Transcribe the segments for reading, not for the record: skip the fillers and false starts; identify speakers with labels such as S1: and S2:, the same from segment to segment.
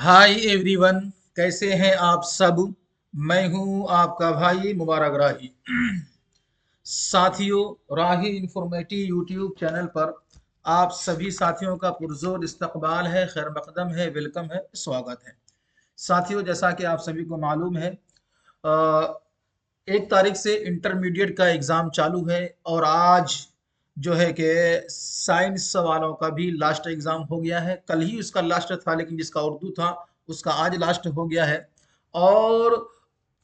S1: Hi everyone, कैसे हैं आप सब। मैं हूं आपका भाई मुबारक राही। साथियों, राही इंफॉर्मेटिव यूट्यूब चैनल पर आप सभी साथियों का पुरजोर इस्तकबाल है, खैर मकदम है, वेलकम है, स्वागत है। साथियों, जैसा कि आप सभी को मालूम है, 1 तारीख से इंटरमीडिएट का एग्ज़ाम चालू है और आज जो है कि साइंस वालों का भी लास्ट एग्ज़ाम हो गया है। कल ही उसका लास्ट था, लेकिन जिसका उर्दू था उसका आज लास्ट हो गया है। और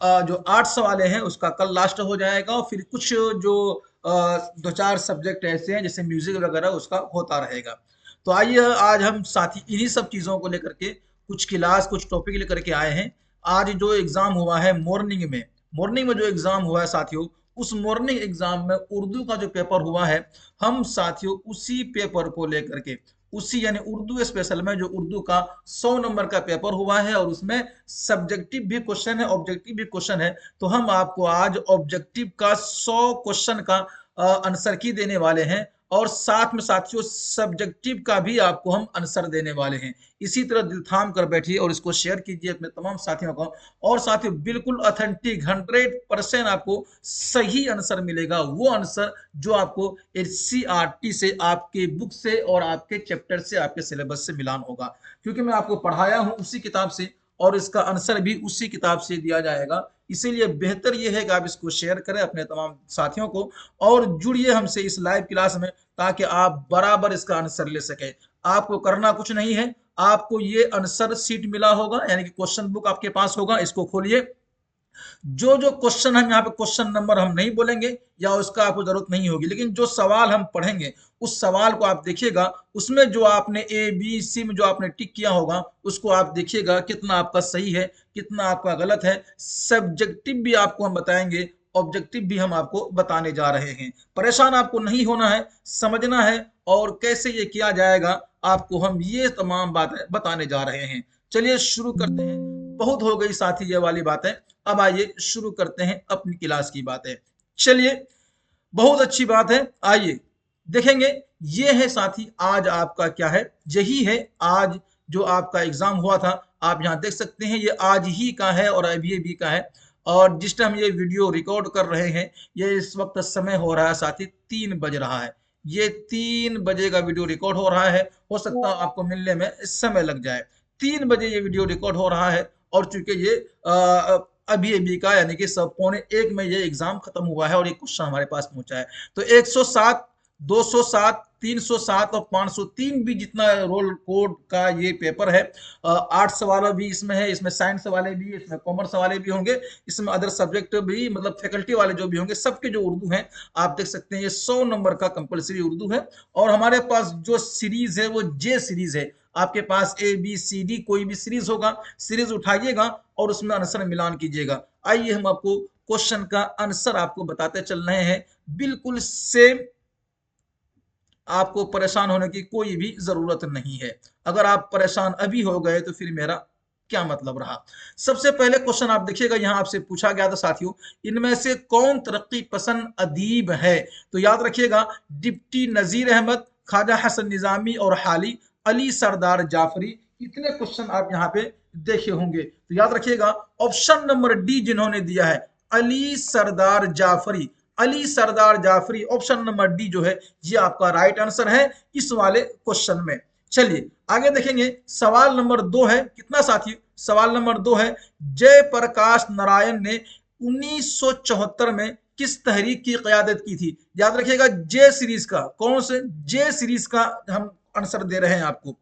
S1: जो आर्ट्स वाले हैं उसका कल लास्ट हो जाएगा, और फिर कुछ जो दो चार सब्जेक्ट ऐसे हैं जैसे म्यूजिक वगैरह उसका होता रहेगा। तो आइए आज हम साथी इन्हीं सब चीज़ों को लेकर के कुछ क्लास कुछ टॉपिक लेकर के आए हैं। आज जो एग्ज़ाम हुआ है मॉर्निंग में जो एग्ज़ाम हुआ है साथियों, उस मॉर्निंग एग्ज़ाम में उर्दू का जो पेपर हुआ है, हम साथियों उसी पेपर को लेकर के उसी यानी उर्दू स्पेशल में जो उर्दू का 100 नंबर का पेपर हुआ है और उसमें सब्जेक्टिव भी क्वेश्चन है, ऑब्जेक्टिव भी क्वेश्चन है। तो हम आपको आज ऑब्जेक्टिव का 100 क्वेश्चन का आंसर की देने वाले हैं, और साथ में साथियों सब्जेक्टिव का भी आपको हम आंसर देने वाले हैं। इसी तरह दिल थाम कर बैठिए और इसको शेयर कीजिए अपने तमाम साथियों को। और साथियों, बिल्कुल ऑथेंटिक 100% आपको सही आंसर मिलेगा, वो आंसर जो आपको एचसीईआरटी से, आपके बुक से और आपके चैप्टर से, आपके सिलेबस से मिलान होगा। क्योंकि मैं आपको पढ़ाया हूं उसी किताब से और इसका आंसर भी उसी किताब से दिया जाएगा। इसीलिए बेहतर यह है कि आप इसको शेयर करें अपने तमाम साथियों को और जुड़िए हमसे इस लाइव क्लास में, ताकि आप बराबर इसका आंसर ले सकें। आपको करना कुछ नहीं है, आपको ये आंसर सीट मिला होगा, यानी कि क्वेश्चन बुक आपके पास होगा, इसको खोलिए। जो जो क्वेश्चन हम यहाँ पे क्वेश्चन नंबर हम नहीं बोलेंगे या उसका आपको जरूरत नहीं होगी, लेकिन जो सवाल हम पढ़ेंगे उस सवाल को आप देखिएगा। उसमें जो आपने ए बी सी में जो आपने टिक किया होगा उसको आप देखिएगा, कितना आपका सही है, कितना आपका गलत है। सब्जेक्टिव भी आपको हम बताएंगे, ऑब्जेक्टिव भी हम आपको बताने जा रहे हैं। परेशान आपको नहीं होना है, समझना है और कैसे ये किया जाएगा आपको हम ये तमाम बातें बताने जा रहे हैं। चलिए शुरू करते हैं। बहुत हो गई साथी ये वाली बातें, अब आइए शुरू करते हैं अपनी क्लास की बातें। चलिए, बहुत अच्छी बात है, आइए देखेंगे। ये है साथी आज आपका क्या है, यही है आज जो आपका एग्जाम हुआ था। आप यहाँ देख सकते हैं ये आज ही का है और अभी अभी का है। और जिस टाइम ये वीडियो रिकॉर्ड कर रहे हैं, ये इस वक्त समय हो रहा है साथी 3 बज रहा है। ये 3 बजे का वीडियो रिकॉर्ड हो रहा है। हो सकता है आपको मिलने में समय लग जाए। 3 बजे ये वीडियो रिकॉर्ड हो रहा है और चूंकि ये अभी अभी का यानी कि सब पौने 1 में ये एग्जाम खत्म हुआ है और ये क्वेश्चन हमारे पास पहुंचा है। तो 107, 207, 307 और 503 भी जितना रोल कोड का ये पेपर है। आर्ट्स वाला भी इसमें है, इसमें साइंस वाले भी, इसमें कॉमर्स वाले भी होंगे, इसमें अदर सब्जेक्ट भी, मतलब फैकल्टी वाले जो भी होंगे, सबके जो उर्दू हैं आप देख सकते हैं। ये 100 नंबर का कंपलसरी उर्दू है। और हमारे पास जो सीरीज है वो जे सीरीज है। आपके पास ए बी सी डी कोई भी सीरीज होगा, सीरीज उठाइएगा और उसमें आंसर मिलान कीजिएगा। आइए हम आपको क्वेश्चन का आंसर आपको बताते चल रहे हैं, बिल्कुल सेम। आपको परेशान होने की कोई भी जरूरत नहीं है। अगर आप परेशान अभी हो गए तो फिर मेरा क्या मतलब रहा। सबसे पहले क्वेश्चन आप देखिएगा, यहां आपसे पूछा गया था साथियों, इनमें से कौन तरक्की पसंद अदीब है। तो याद रखिएगा, डिप्टी नजीर अहमद, ख्वाजा हसन निजामी और हाली अली सरदार जाफरी। इतने क्वेश्चन आप यहाँ पे देखे होंगे। तो याद रखिएगा ऑप्शन नंबर डी जिन्होंने दिया है, अली सरदार जाफरी। अली सरदार जाफरी, ऑप्शन नंबर डी जो है ये आपका राइट आंसर है इस वाले क्वेश्चन में। चलिए आगे देखेंगे। सवाल नंबर 2 है, कितना साथी, सवाल नंबर 2 है, जयप्रकाश नारायण ने 1974 में किस तहरीक की क़यादत की थी। याद रखिएगा जे सीरीज का, कौन से जे सीरीज का हम आंसर दे रहे हैं आपको।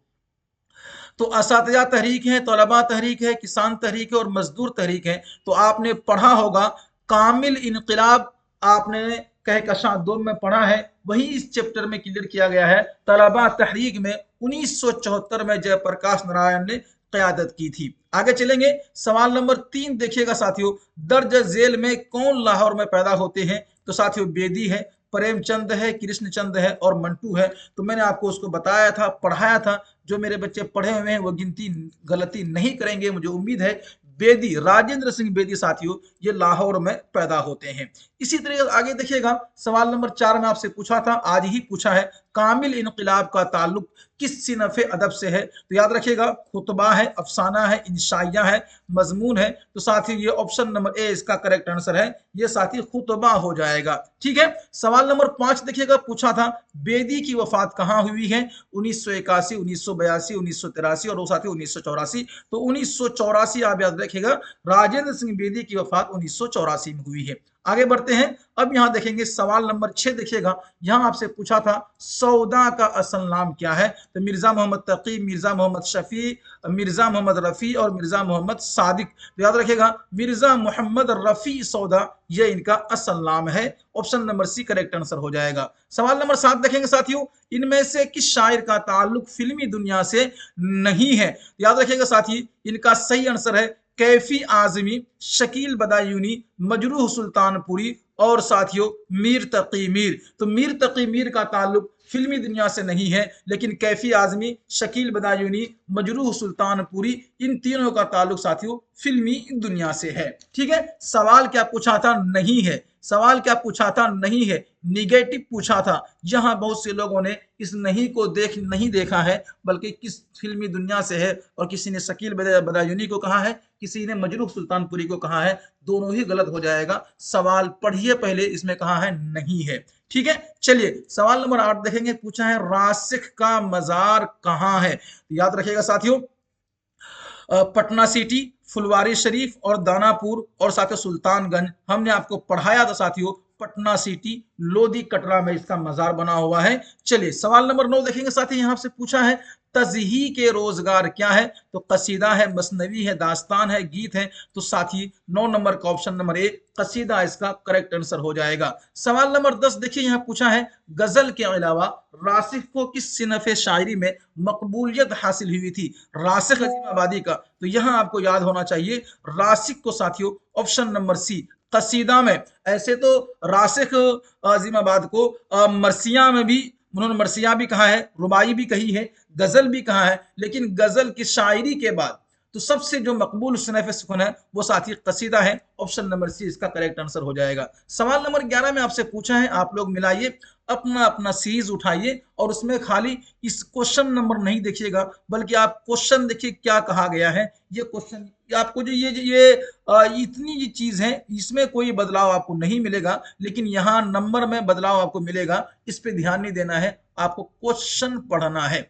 S1: तो असातिज़ा तहरीक है, तलबा तहरीक है, किसान तहरीक है और मजदूर तहरीक है। तो आपने पढ़ा होगा कामिल इनकलाब, आपने कहकशां 2 में पढ़ा है, वही इस चैप्टर में क्लियर किया गया है। तलबा तहरीक में 1974 में जयप्रकाश नारायण ने क़यादत की थी। आगे चलेंगे। सवाल नंबर 3 देखिएगा साथियों, दर्ज झेल में कौन लाहौर में पैदा होते हैं। तो साथियों बेदी है, प्रेमचंद है, कृष्णचंद है और मंटू है। तो मैंने आपको उसको बताया था, पढ़ाया था। जो मेरे बच्चे पढ़े हुए हैं वो गिनती गलती नहीं करेंगे, मुझे उम्मीद है। बेदी, राजेंद्र सिंह बेदी साथियों, ये लाहौर में पैदा होते हैं। इसी तरह आगे देखिएगा, सवाल नंबर 4 में आपसे पूछा था, आज ही पूछा है, कामिल इनकलाब का ताल्लुक किस सिनफ़े अदब से है? तो याद रखिएगा खुतबा है, अफसाना है, इंशाइया है, मजमून है। तो साथी ये ऑप्शन नंबर ए इसका करेक्ट आंसर है, ये साथी खुतबा हो जाएगा। ठीक है, सवाल नंबर 5 देखिएगा, पूछा था बेदी की वफात कहाँ हुई है? 1981, 1982, 1983 और वो साथी 1984। तो 1984 आप याद रखिएगा, राजेंद्र सिंह बेदी की वफात 1984 में हुई है। आगे बढ़ते हैं, अब यहां देखेंगे सवाल नंबर 6 देखिएगा, यहां आपसे पूछा था सौदा का असल नाम क्या है? तो मिर्जा मोहम्मद तकी, मिर्जा मोहम्मद शफी, मिर्जा मोहम्मद रफी और मिर्जा मोहम्मद सादिक। तो याद रखिएगा मिर्जा मोहम्मद रफी सौदा ये इनका असल नाम है। Option number C correct answer हो जाएगा। सवाल नंबर 7 देखेंगे साथियों, इनमें से किस शायर का ताल्लुक फिल्मी दुनिया से नहीं है? याद रखिएगा साथी, इनका सही आंसर है कैफी आजमी, शकील बदायूनी, मजरूह सुल्तानपुरी और साथियों मीर तकी मीर। तो मीर तकी मीर का ताल्लुक फिल्मी दुनिया से नहीं है, लेकिन कैफी आजमी, शकील बदायूनी, मजरूह सुल्तानपुरी इन तीनों का ताल्लुक साथियों फिल्मी दुनिया से है। ठीक है, सवाल क्या पूछा था? नहीं है। सवाल क्या पूछा था? नहीं है, निगेटिव पूछा था। यहाँ बहुत से लोगों ने इस नहीं को नहीं देखा है, बल्कि किस फिल्मी दुनिया से है, और किसी ने शकील बदायूनी को कहा है, किसी ने मजरूह सुल्तानपुरी को कहा है। दोनों ही गलत हो जाएगा। सवाल पढ़िए पहले, इसमें कहा है नहीं है। ठीक है, चलिए सवाल नंबर 8 देखेंगे, पूछा है रासिख का मजार कहाँ है? तो याद रखिएगा साथियों, पटना सिटी, फुलवारी शरीफ और दानापुर और साथियों सुल्तानगंज। हमने आपको पढ़ाया था साथियों, पटना सिटी लोधी कटरा में इसका मजार बना हुआ है। चलिए सवाल नंबर 9 देखेंगे साथी, यहां से पूछा है तज़ही के रोजगार क्या है? तो कसीदा है, मसनवी है, दास्तान है, गीत है। तो साथी 9 नंबर का ऑप्शन नंबर ए कसीदा इसका करेक्ट आंसर हो जाएगा। सवाल नंबर 10 देखिए, यहां पूछा है गजल के अलावा रासिख को किस सिनफ़े शायरी में मकबूलियत हासिल हुई थी? रासिख अजीमाबादी का। तो यहां आपको याद होना चाहिए रासिख को साथियों ऑप्शन नंबर सी कसीदा में। ऐसे तो रासिख अजीमाबाद को मरसिया में भी उन्होंने मरसिया भी कहा है, रुबाई भी कही है, गजल भी कहा है, लेकिन गजल की शायरी के बाद तो सबसे जो मकबूल सनफ़ सुकून है वो साथी कसीदा है। ऑप्शन नंबर सी इसका करेक्ट आंसर हो जाएगा। सवाल नंबर 11 में आपसे पूछा है, आप लोग मिलाइए, अपना अपना सीरीज उठाइए और उसमें खाली इस क्वेश्चन नंबर नहीं देखिएगा, बल्कि आप क्वेश्चन देखिए क्या कहा गया है। ये क्वेश्चन आपको जो ये इतनी ये चीज है, इसमें कोई बदलाव आपको नहीं मिलेगा, लेकिन यहाँ नंबर में बदलाव आपको मिलेगा। इस पे ध्यान नहीं देना है, आपको क्वेश्चन पढ़ना है।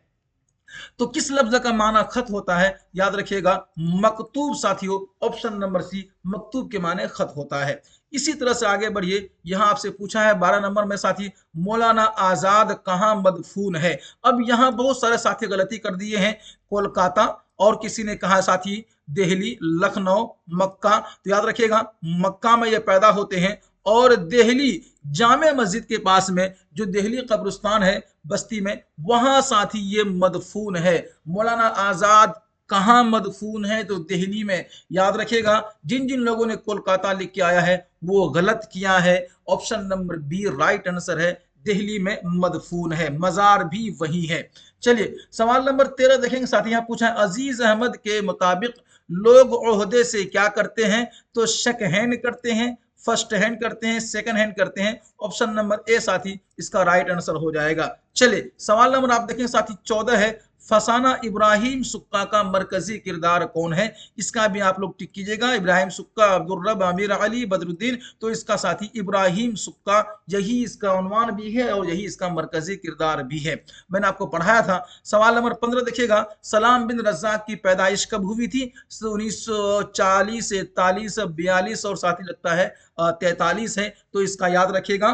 S1: तो किस लफ्ज का माना खत होता है? याद रखिएगा मकतूब साथियों, ऑप्शन नंबर सी मकतूब के माने खत होता है। इसी तरह से आगे बढ़िए, यहां आपसे पूछा है 12 नंबर में साथी मौलाना आजाद कहां मदफून है? अब यहां बहुत सारे साथी गलती कर दिए हैं, कोलकाता और किसी ने कहा साथी दिल्ली, लखनऊ, मक्का। तो याद रखिएगा मक्का में ये पैदा होते हैं, और दिल्ली जामे मस्जिद के पास में जो दिल्ली कब्रिस्तान है बस्ती में, वहां साथी ये मदफून है। मौलाना आजाद कहां मदफून है? तो दिल्ली में। याद रखिएगा जिन जिन लोगों ने कोलकाता लिख के आया है वो गलत किया है। Option number B right answer है, दिल्ली में मदफून है, मजार भी वही है। चलिए सवाल नंबर 13 देखेंगे साथी, यहाँ पूछा है अजीज अहमद के मुताबिक लोग ओहदे से क्या करते हैं? तो शक हैंड करते हैं, फर्स्ट हैंड करते हैं, सेकंड हैंड करते हैं। ऑप्शन नंबर ए साथी इसका राइट आंसर हो जाएगा। चलिए सवाल नंबर आप देखें साथी 14 है, फसाना इब्राहिम सुक्का का मरकजी किरदार कौन है? इसका भी आप लोग टिक कीजिएगा। इब्राहिम सुक्का, अब्दुल रब, आमिर अली, बदरुद्दीन। तो इसका साथी इब्राहिम सुक्का, यही इसका उन्वान भी है और यही इसका मरकजी किरदार भी है। मैंने आपको पढ़ाया था। सवाल नंबर 15 देखिएगा, सलाम बिन रज़ाक की पैदाइश कब हुई थी? 1940, 41, 42 और साथी लगता है 43 है। तो इसका याद रखिएगा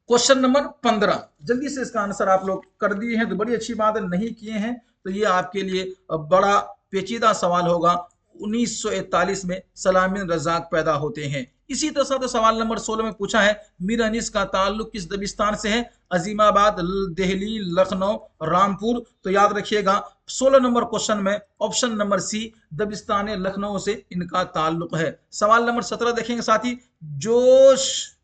S1: क्वेश्चन नंबर 15। जल्दी से इसका आंसर आप लोग कर दिए हैं तो बड़ी अच्छी बात है, नहीं किए हैं तो ये आपके लिए बड़ा पेचीदा सवाल होगा। 1941 में सलाम बिन रज़ाक पैदा होते हैं। इसी तरह से सवाल नंबर 16 में पूछा है मीर अनीस का ताल्लुक किस दबिस्तान से है? अजीमाबाद, दिल्ली, लखनऊ, रामपुर। तो याद रखिएगा 16 नंबर क्वेश्चन में ऑप्शन नंबर सी दबिस्तान लखनऊ से इनका ताल्लुक है। सवाल नंबर 17 देखेंगे साथी, जोश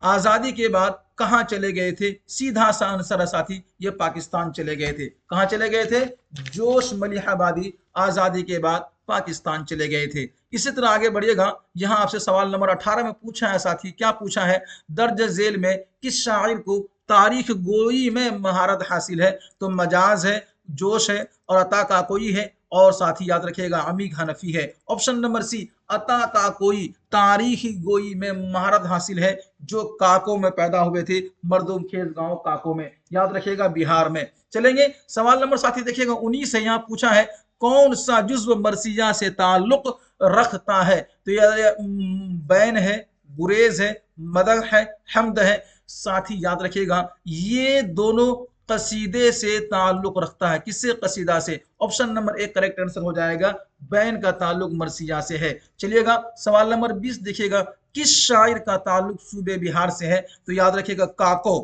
S1: आजादी के बाद कहां चले गए थे? सीधा सा आंसर है साथी, ये पाकिस्तान चले गए थे। कहां चले गए थे? जोश मलिहाबादी आजादी के बाद पाकिस्तान चले गए थे। इसी तरह आगे बढ़िएगा, यहां आपसे सवाल नंबर 18 में पूछा है साथी, क्या पूछा है? दर्ज झेल में किस शायर को तारीख गोई में महारत हासिल है, तो मजाज है, जोश है और अता का कोई है, और साथ ही याद रखिएगा अमीर हनफी है। ऑप्शन नंबर सी, अता का कोई तारीखी गोई में महारत हासिल है, जो काको में पैदा हुए थे, मर्दुम खेज गांव काको में, याद रखिएगा बिहार में। चलेंगे सवाल नंबर साथी देखिएगा 19 है, यहाँ पूछा है कौन सा जुज्व मरसिया से ताल्लुक रखता है, तो यह बैन है, गुरेज है, मदह है, हमद है। साथ ही याद रखिएगा ये दोनों कसीदे से ताल्लुक रखता है, किससे? कसीदा से। ऑप्शन नंबर एक करेक्ट आंसर हो जाएगा, बैन का ताल्लुक मरसिया से है। चलिएगा सवाल नंबर 20 देखिएगा, किस शायर का ताल्लुक सूबे बिहार से है, तो याद रखिएगा काको।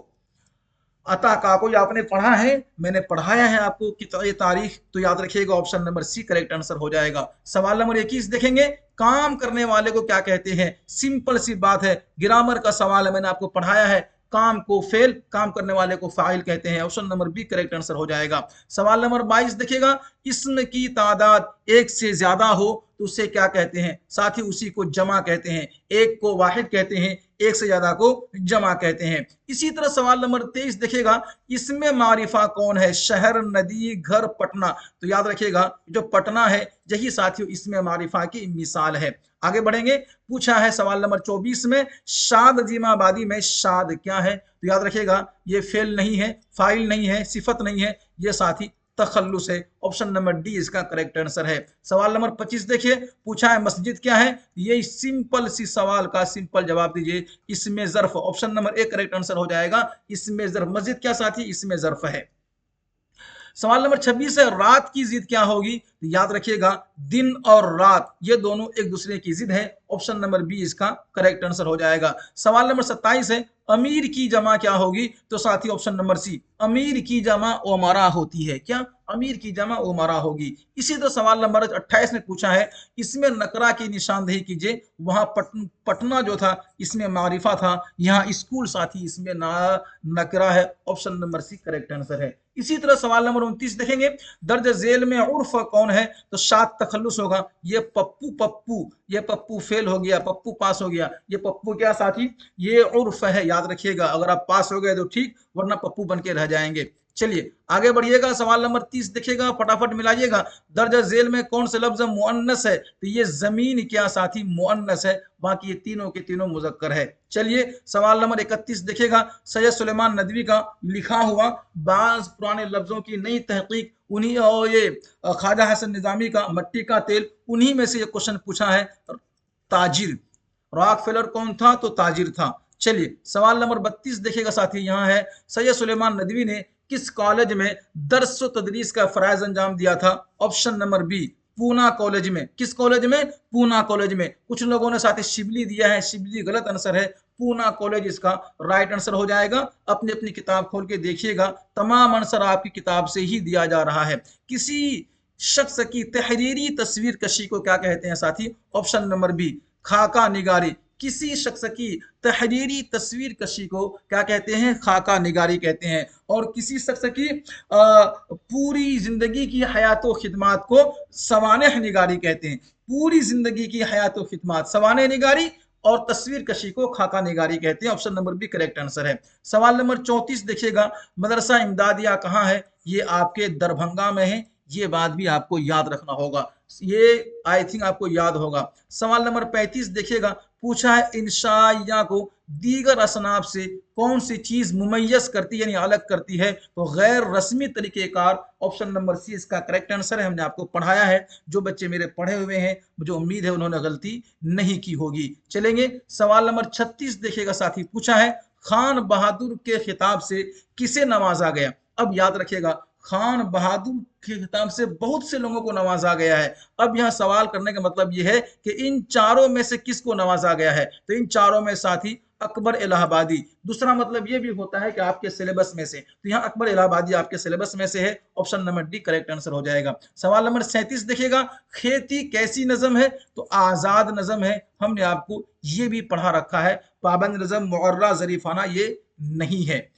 S1: अता काको आपने पढ़ा है, मैंने पढ़ाया है आपको किताब तारीख, तो याद रखिएगा option number C correct answer हो जाएगा। सवाल नंबर 21 देखेंगे, काम करने वाले को क्या कहते हैं? सिंपल सी बात है, ग्रामर का सवाल है, मैंने आपको पढ़ाया है। काम को फेल, काम करने वाले को फाइल कहते हैं। Option number B correct answer हो जाएगा। सवाल नंबर 22 देखिएगा, इसम की तादाद एक से ज्यादा हो तो उसे क्या कहते हैं? साथ ही उसी को जमा कहते हैं। एक को वाहिद कहते हैं, एक से ज्यादा को जमा कहते हैं। इसी तरह सवाल नंबर 23 देखिएगा, इसमें मारिफा कौन है? शहर, नदी, घर, पटना, तो याद रखिएगा जो पटना है यही साथियों इसमें मारिफा की मिसाल है। आगे बढ़ेंगे, पूछा है सवाल नंबर 24 में, शाद जीमाबादी में शाद क्या है? तो याद रखिएगा ये फेल नहीं है, फाइल नहीं है, सिफत नहीं है, ये साथी तखल्लुस है। ऑप्शन नंबर डी इसका करेक्ट आंसर है। सवाल नंबर 25 देखिए, पूछा है मस्जिद क्या है? ये सिंपल सी सवाल का सिंपल जवाब दीजिए, इसमें ज़र्फ। ऑप्शन नंबर एक करेक्ट आंसर हो जाएगा, इसमें ज़र्फ। मस्जिद क्या साथी? इसमें ज़र्फ है। सवाल नंबर 26 है, रात की जिद क्या होगी? तो याद रखिएगा दिन और रात ये दोनों एक दूसरे की जिद है। ऑप्शन नंबर बी इसका करेक्ट आंसर हो जाएगा। सवाल नंबर 27 है, अमीर की जमा क्या होगी? तो साथी ऑप्शन नंबर सी, अमीर की जमा ओमरा होती है। क्या? अमीर की जमा ओमरा होगी। इसी तरह सवाल नंबर 28 में पूछा है, इसमें नकरा की निशानदेही कीजिए। वहां पटना जो था इसमें मारिफा था, यहाँ स्कूल साथी इसमें नकरा है। Option number C correct answer है। इसी तरह सवाल नंबर 29 देखेंगे, दर्ज झेल में उर्फ कौन है? तो शाद तखल्लुस होगा। ये पप्पू, पप्पू, ये पप्पू फेल हो गया, पप्पू पास हो गया, ये पप्पू क्या साथी? ये उर्फ है, याद रखिएगा। अगर आप पास हो गए तो ठीक, वरना पप्पू बन के रह जाएंगे। चलिए आगे बढ़िएगा, सवाल नंबर 30 देखिएगा, फटाफट मिलाइएगा। दर्ज झेल में कौन से लफ्ज मुअन्नस है? तो ये जमीन क्या साथी? मुअन्नस है। बाकी ये तीनों के तीनों मुजक्कर है। चलिए सवाल नंबर 31 देखिएगा, सैयद सुलेमान नदवी का लिखा हुआ बाज पुराने लफ्जों की नई तहकीक, उन्हीं और ये ख्वाजा हसन निजामी का मट्टी का तेल, उन्हीं में से ये क्वेश्चन पूछा है। ताजिर, रॉकफेलर कौन था? तो ताजिर था। चलिए सवाल नंबर 32 देखिएगा साथी, यहाँ है, सैयद सुलेमान नदवी ने किस कॉलेज में दर्स व तदरीस का फराइज अंजाम दिया था? Option number B, Poona college में। किस कॉलेज में? पूना कॉलेज में। कुछ लोगों ने साथ ही शिबली दिया है, शिबली गलत आंसर है, पूना कॉलेज इसका राइट आंसर हो जाएगा। अपनी अपनी किताब खोल के देखिएगा, तमाम आंसर आपकी किताब से ही दिया जा रहा है। किसी शख्स की तहरीरी तस्वीर कशी को क्या कहते हैं साथी? ऑप्शन नंबर बी, खाका निगारी। किसी शख्स की तहरीरी तस्वीर कशी को क्या कहते हैं? खाका निगारी कहते हैं। और किसी शख्स की पूरी जिंदगी की हयात खिदमात को सवानह निगारी कहते हैं। पूरी जिंदगी की हयात खिदमात सवानह निगारी, और तस्वीर कशी को खाका निगारी कहते हैं। Option number B correct answer है। सवाल नंबर 34 देखिएगा, मदरसा इमदादिया कहाँ है? ये आपके दरभंगा में है। ये बात भी आपको याद रखना होगा, ये आई थिंक आपको याद होगा। सवाल नंबर 35 देखिएगा, पूछा है इंशाइया को दीगर असनाफ से कौन सी चीज मुमय्यज करती है, यानी अलग करती है? तो गैर रस्मी तरीकेकार। ऑप्शन नंबर सी इसका करेक्ट आंसर है। हमने आपको पढ़ाया है, जो बच्चे मेरे पढ़े हुए हैं मुझे उम्मीद है उन्होंने गलती नहीं की होगी। चलेंगे सवाल नंबर 36 देखिएगा साथी, पूछा है खान बहादुर के खिताब से किसे नवाजा गया? अब याद रखिएगा, खान बहादुर के खिताब से बहुत से लोगों को नवाजा गया है। अब यहाँ सवाल करने का मतलब यह है कि इन चारों में से किसको नवाजा गया है? तो इन चारों में साथी अकबर इलाहाबादी। दूसरा मतलब यह भी होता है कि आपके सिलेबस में से, तो यहाँ अकबर इलाहाबादी आपके सिलेबस में से है। Option number D correct answer हो जाएगा। सवाल नंबर 37 देखिएगा, खेती कैसी नज़म है? तो आजाद नज़म है। हमने आपको ये भी पढ़ा रखा है, पाबंद नज़म, मुअर्रा, जरीफाना ये नहीं है।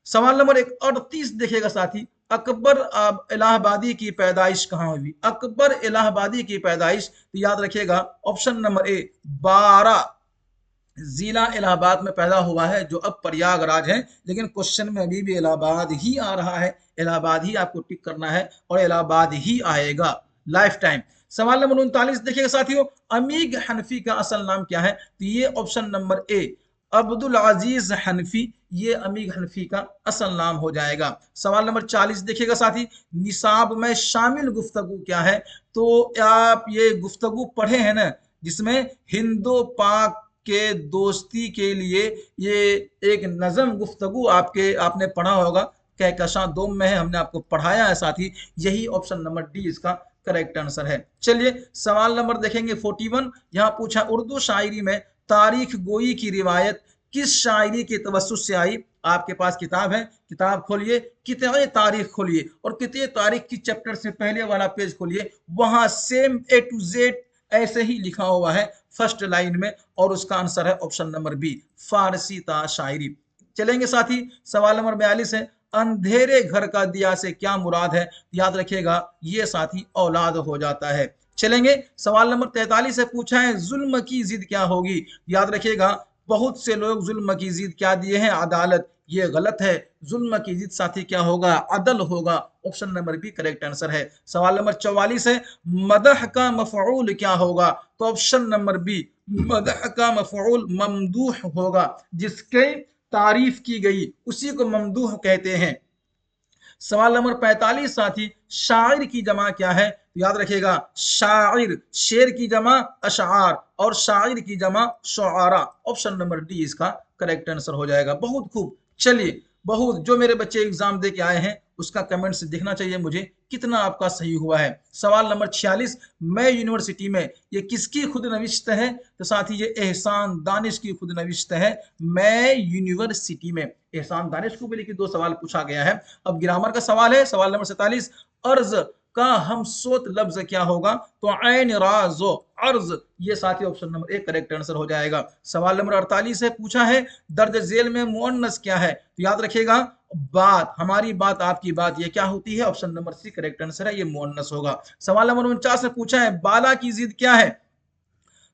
S1: सवाल नंबर 38 देखिएगा साथी, अकबर इलाहाबादी की पैदाइश कहाँ हुई? अकबर इलाहाबादी की पैदाइश, तो याद रखिएगा ऑप्शन नंबर ए 12 जिला इलाहाबाद में पैदा हुआ है, जो अब प्रयागराज है, लेकिन क्वेश्चन में अभी भी इलाहाबाद ही आ रहा है, इलाहाबाद ही आपको टिक करना है और इलाहाबाद ही आएगा लाइफ टाइम। सवाल नंबर 39 देखिएगा साथियों, अमीग हनफी का असल नाम क्या है? तो ये ऑप्शन नंबर ए अब्दुल अजीज हनफी, ये अमीग हनफी का असल नाम हो जाएगा। सवाल नंबर 40 देखिएगा साथी, निसाब में शामिल गुफ्तगू क्या है? तो आप ये गुफ्तगू पढ़े हैं ना, जिसमें हिंदो पाक के दोस्ती के लिए ये एक नज़म गुफ्तगू आपने पढ़ा होगा, कहकशां दोम में है, हमने आपको पढ़ाया है साथी, यही ऑप्शन नंबर डी इसका करेक्ट आंसर है। चलिए सवाल नंबर देखेंगे 41, यहाँ पूछा उर्दू शायरी में तारीख गोई की रिवायत किस शायरी के तवस्सुस से आई? आपके पास किताब है, किताब खोलिए, कितने तारीख खोलिए और कितने तारीख की चैप्टर से पहले वाला पेज खोलिए, वहां सेम ए टू जेड ऐसे ही लिखा हुआ है फर्स्ट लाइन में, और उसका आंसर है ऑप्शन नंबर बी, फारसी ता शायरी। चलेंगे साथी, सवाल नंबर 42 है, अंधेरे घर का दिया से क्या मुराद है? याद रखिएगा ये साथी औलाद हो जाता है। चलेंगे सवाल नंबर 43 से पूछा है, जुल्म की जिद क्या होगी? याद रखिएगा बहुत से लोग जुल्म की जिद क्या दिए हैं? अदालत, ये गलत है, जुल्म की जिद साथी क्या होगा? अदल होगा, option number B correct answer है। सवाल नंबर 44 है, मदह का मफऊल क्या होगा? तो ऑप्शन नंबर बी मदह का मफऊल ममदूह होगा, जिसके तारीफ की गई उसी को ममदूह कहते हैं। सवाल नंबर 45 साथी, शायर की जमा क्या है? तो याद रखिएगा शायर, शेर की जमा अशार और शायर की जमा शुआरा, ऑप्शन नंबर डी इसका करेक्ट आंसर हो जाएगा। बहुत खूब, चलिए बहुत, जो मेरे बच्चे एग्जाम दे के आए हैं उसका कमेंट्स दिखना चाहिए मुझे कितना आपका सही हुआ है। सवाल नंबर 46, मैं यूनिवर्सिटी में, ये किसकी खुद नविश्त है? तो साथी ये एहसान दानिश की खुद नविश्त है, मैं यूनिवर्सिटी में। एहसान दानिश को भी लेकर 2 सवाल पूछा गया है। अब ग्रामर का सवाल है, सवाल नंबर 47, अर्ज का हमसोत लफ्ज क्या होगा? तो ऐन राजो अर्ज, ये साथी option number A correct answer हो जाएगा। सवाल नंबर 48 है, पूछा है दर्ज झेल में मुअन्नस क्या है? तो याद रखिएगा बात, हमारी बात आपकी बात, ये क्या होती है? Option number C correct answer है, ये मुअन्नस होगा। सवाल नंबर 49 में पूछा है बाला की जिद क्या है?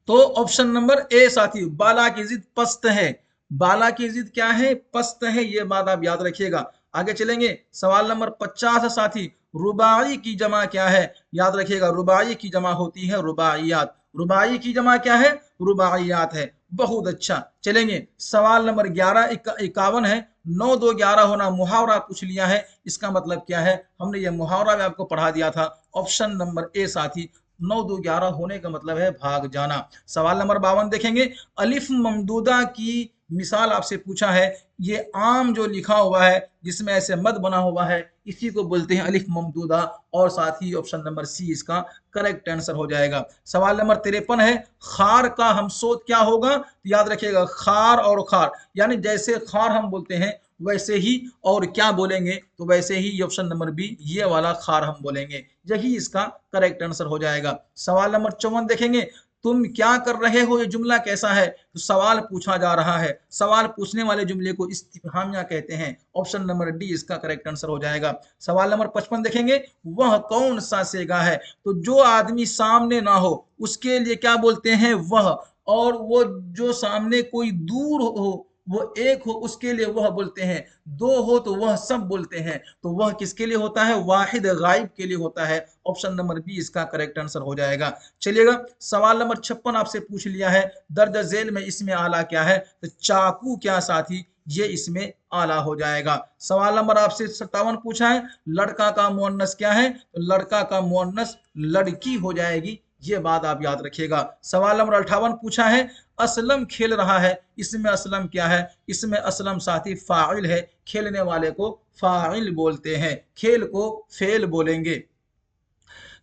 S1: तो ऑप्शन नंबर ए साथी बाला की जिद पस्त है, बाला की जिद क्या है? पस्त है, ये बात आप याद रखिएगा। आगे चलेंगे, सवाल नंबर 50 साथी, रुबाई की जमा क्या है? याद रखिएगा रुबाई की जमा होती है रुबाइयात, रुबाई की जमा क्या है? रुबाइयात है। बहुत अच्छा, चलेंगे सवाल नंबर 51 है, 9 2 11 होना मुहावरा पूछ लिया है, इसका मतलब क्या है? हमने ये मुहावरा में आपको पढ़ा दिया था, ऑप्शन नंबर ए साथी 9 2 11 होने का मतलब है भाग जाना। सवाल नंबर 52 देखेंगे, अलिफ ममदूदा की मिसाल आपसे पूछा है, ये आम जो लिखा हुआ है जिसमें ऐसे मद बना हुआ है, इसी को बोलते हैं अलिफ ममदूदा, और साथ ही ऑप्शन नंबर सी इसका करेक्ट आंसर हो जाएगा। सवाल नंबर 53 है, खार का हमसोत क्या होगा? तो याद रखिएगा खार और खार, यानी जैसे खार हम बोलते हैं वैसे ही, और क्या बोलेंगे? तो वैसे ही, ऑप्शन नंबर बी ये वाला खार हम बोलेंगे, यही इसका करेक्ट आंसर हो जाएगा। सवाल नंबर 54 देखेंगे, तुम क्या कर रहे हो, ये जुमला कैसा है? तो सवाल पूछा जा रहा है, सवाल पूछने वाले जुमले को इस्तिफहामिया कहते हैं, ऑप्शन नंबर डी इसका करेक्ट आंसर हो जाएगा। सवाल नंबर 55 देखेंगे, वह कौन सा सेगा है? तो जो आदमी सामने ना हो उसके लिए क्या बोलते हैं? वह, और वो जो सामने कोई दूर हो, वो एक हो, उसके लिए वह बोलते हैं, दो हो तो वह सब बोलते हैं, तो वह किसके लिए होता है? वाहिद गायब के लिए होता है, ऑप्शन नंबर बी इसका करेक्ट आंसर हो जाएगा। चलिएगा सवाल नंबर 56 आपसे पूछ लिया है, दर्ज झेल में इसमें आला क्या है? तो चाकू क्या साथी, ये इसमें आला हो जाएगा। सवाल नंबर आपसे 57 पूछा है, लड़का का मुअन्नस क्या है? तो लड़का का मुअन्नस लड़की हो जाएगी, ये बात आप याद रखिएगा। सवाल नंबर 58 पूछा है, असलम खेल रहा है, इसमें असलम क्या है? इसमें असलम साथी फाइल है, खेलने वाले को फाइल बोलते हैं, खेल को फेल बोलेंगे।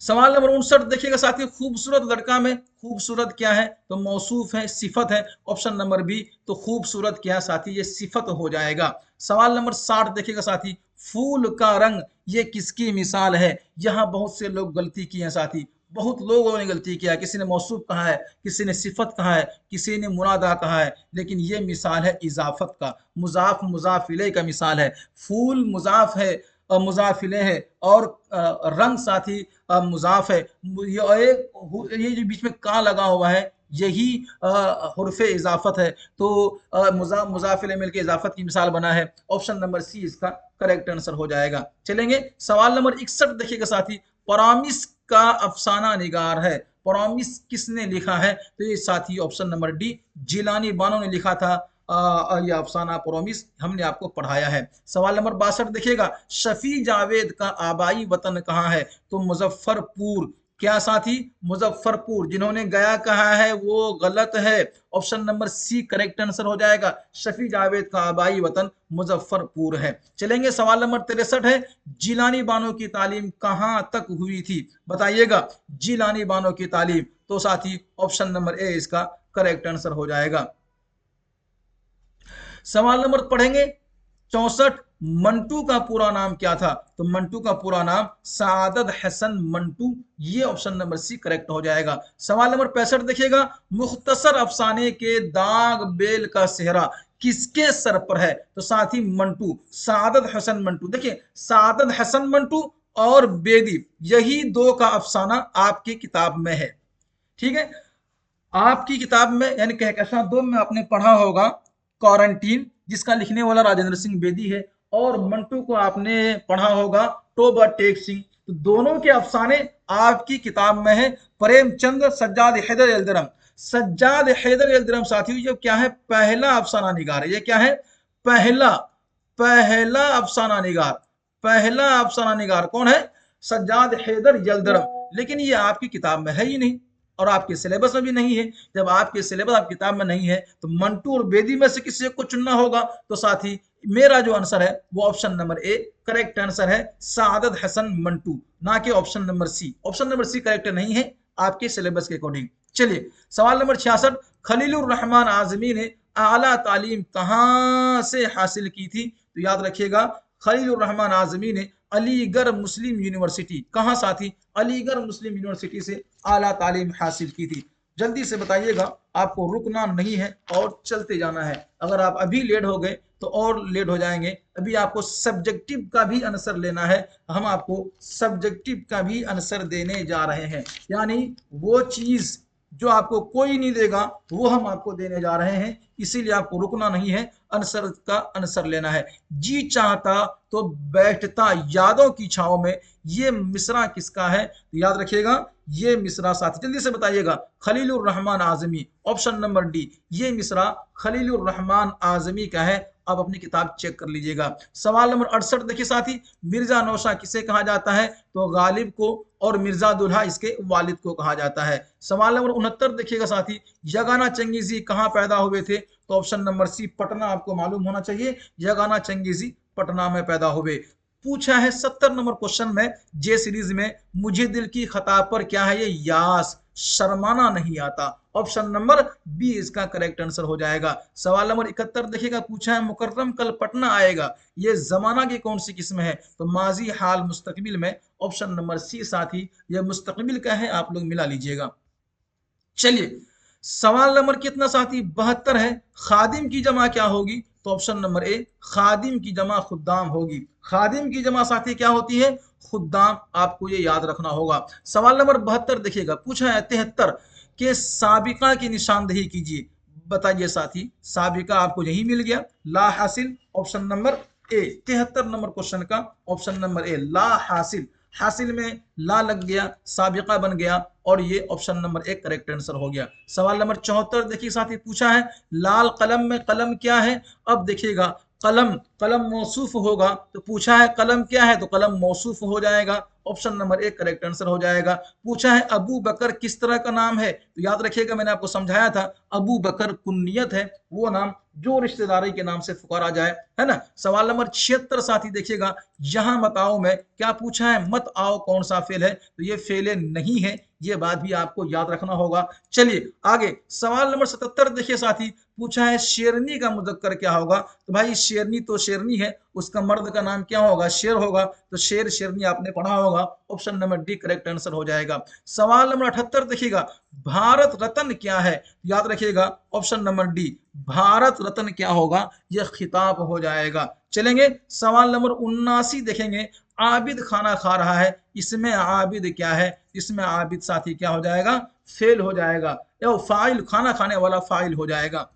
S1: सवाल नंबर 59 देखिएगा साथी, खूबसूरत लड़का में खूबसूरत क्या है? तो मौसूफ है, सिफत है, ऑप्शन नंबर बी, तो खूबसूरत क्या है साथी? ये सिफत हो जाएगा। सवाल नंबर 60 देखिएगा साथी, फूल का रंग ये किसकी मिसाल है? यहाँ बहुत से लोग गलती किए हैं साथी, बहुत लोगों ने गलती किया, किसी ने मौसूफ कहा है, किसी ने सिफत कहा है, किसी ने मुनादा कहा है, लेकिन ये मिसाल है इजाफत का, मुजाफ मुजाफ इलैह का मिसाल है। फूल मुजाफ है, मुजाफ इलैह है, और रंग साथी मुजाफ है। ये जो बीच में का लगा हुआ है यही हुर्फ इजाफत है। तो मुजाफ इले मिल के इजाफत की मिसाल बना है। ऑप्शन नंबर सी इसका करेक्ट आंसर हो जाएगा। चलेंगे सवाल नंबर 61 देखिएगा साथी। परामिस का अफसाना निगार है, परामिस किसने लिखा है? तो ये साथी option number D Jilani Bano ने लिखा था। ये अफसाना परोमिस हमने आपको पढ़ाया है। सवाल नंबर 62 देखिएगा। शफी जावेद का आबाई वतन कहाँ है? तो मुजफ्फरपुर। क्या साथी? मुजफ्फरपुर। जिन्होंने गया कहा है वो गलत है। Option number C correct answer हो जाएगा। शफी जावेद का आबाई वतन मुजफ्फरपुर है। चलेंगे सवाल नंबर 63 है। जिलानी बानो की तालीम कहां तक हुई थी? बताइएगा जिलानी बानो की तालीम। तो साथी ऑप्शन नंबर ए इसका करेक्ट आंसर हो जाएगा। सवाल नंबर पढ़ेंगे 64। मंटू का पूरा नाम क्या था? तो मंटू का पूरा नाम सादत हसन मंटू। ये ऑप्शन नंबर सी करेक्ट हो जाएगा। सवाल नंबर 65 देखिएगा। मुख्तसर अफसाने के दाग बेल का सेहरा किसके सर पर है? तो साथी मंटू, सादत हसन मंटू। देखिए सादत हसन मंटू और बेदी, यही दो का अफसाना आपकी किताब में है। ठीक है, आपकी किताब में यानी कहकशां 2 में आपने पढ़ा होगा क्वारंटीन, जिसका लिखने वाला राजेंद्र सिंह बेदी है, और मंटू को आपने पढ़ा होगा टोबा टेक सिंह। तो दोनों के अफसाने आपकी किताब में है। प्रेमचंद सज्जाद हैदर यल्दरम, सज्जाद हैदर यल्दरम साथियों ये क्या है? पहला अफसाना निगार है। ये क्या है? पहला, पहला अफसाना निगार। पहला अफसाना निगार कौन है? सज्जाद हैदर यल्दरम। लेकिन ये आपकी किताब में है ही नहीं और आपके सिलेबस में भी नहीं है। जब आपके सिलेबस आपकी किताब में नहीं है तो मंटू और बेदी में से किसी को चुनना होगा। तो साथी मेरा जो आंसर है वो option number A correct answer है, सादत हसन मंटू, ना कि option number C. Option number C correct नहीं है आपके सिलेबस के अकॉर्डिंग। चलिए सवाल नंबर 66। खलीलुर रहमान आजमी ने आला तालीम कहां से हासिल की थी? तो याद रखिएगा खलीलुर रहमान आजमी ने अलीगढ़ मुस्लिम यूनिवर्सिटी, कहां साथी? अलीगढ़ मुस्लिम यूनिवर्सिटी से आला तालीम हासिल की थी। जल्दी से बताइएगा, आपको रुकना नहीं है और चलते जाना है। अगर आप अभी लेट हो गए तो और लेट हो जाएंगे। अभी आपको सब्जेक्टिव का भी आंसर लेना है। हम आपको सब्जेक्टिव का भी आंसर देने जा रहे हैं, यानी वो चीज जो आपको कोई नहीं देगा वो हम आपको देने जा रहे हैं। इसीलिए आपको रुकना नहीं है, आंसर का आंसर लेना है। जी चाहता तो बैठता यादों की छाव में, ये मिसरा किसका है? तो याद रखिएगा ये मिसरा साथी जल्दी से बताइएगा Khalilur Rahman Azmi, option number D. ये मिसरा खलीलुर रहमान आजमी का है। आप अपनी किताब चेक कर लीजिएगा। सवाल नंबर 68 देखिए साथी। मिर्जा नौशा किसे कहा जाता है? तो गालिब को, और मिर्जा दुल्हा इसके वालिद को कहा जाता है। सवाल नंबर 69 देखिएगा साथी। यगाना चंगेजी कहाँ पैदा हुए थे? तो ऑप्शन नंबर सी पटना, आपको मालूम होना चाहिए यगाना चंगेजी पटना में पैदा हुए। पूछा है 70 नंबर क्वेश्चन में जे सीरीज में, मुझे दिल की खता पर क्या है? ये यास, शर्माना नहीं आता। ऑप्शन नंबर बी इसका करेक्ट आंसर हो जाएगा। सवाल नंबर 71 देखिएगा। पूछा है मुकर्रम कल पटना आएगा, ये जमाना की कौन सी किस्म है? तो माजी हाल मुस्तकबिल में। ऑप्शन नंबर सी साथी ये मुस्तकबिल का है, आप लोग मिला लीजिएगा। चलिए सवाल नंबर कितना साथी? 72 है। खादिम की जमा क्या होगी? तो ऑप्शन नंबर ए खादिम की जमा खुद्दाम होगी। खादिम की जमा साथी क्या होती है? खुद्दाम। आपको ये याद रखना होगा। सवाल नंबर 72 देखिएगा। पूछा है 73 के साबिका की निशानदेही कीजिए। बताइए साथी साबिका आपको यही मिल गया, ला हासिल। ऑप्शन नंबर ए 73 नंबर क्वेश्चन का ऑप्शन नंबर ए ला हासिल। हासिल में ला लग गया, साबिका बन गया, और ये ऑप्शन नंबर एक करेक्ट आंसर हो गया। सवाल नंबर 74 देखिए साथी। पूछा है लाल कलम में कलम क्या है? अब देखिएगा कलम, कलम मौसूफ होगा, तो पूछा है कलम क्या है? तो कलम मौसूफ हो जाएगा। ऑप्शन नंबर एक करेक्ट आंसर हो जाएगा। पूछा है अबू बकर किस तरह का नाम है? तो याद रखिएगा मैंने आपको समझाया था अबू बकर कुन्नियत है, वो नाम जो रिश्तेदारी के नाम से पुकारा जाए, है ना। सवाल नंबर 76 साथी देखिएगा। यहां मत आओ में क्या पूछा है? मत आओ कौन सा फेल है? तो ये फेल नहीं है, ये बात भी आपको याद रखना होगा। चलिए आगे सवाल नंबर 77 देखिए साथी। पूछा है शेरनी का मुजक्कर क्या होगा? तो भाई शेरनी तो शेरनी है, उसका मर्द का नाम क्या होगा? शेर होगा। तो शेर शेरनी आपने पढ़ा होगा। Option number D correct answer हो जाएगा। सवाल नंबर 78 देखिएगा। भारत रत्न क्या है? याद रखिएगा option number D Bharat Ratna क्या होगा? यह खिताब हो जाएगा। चलेंगे सवाल नंबर 79 देखेंगे। आबिद खाना खा रहा है, इसमें आबिद क्या है? इसमें आबिद साथी क्या हो जाएगा? फेल हो जाएगा, या फाइल खाना खाने वाला फाइल हो जाएगा।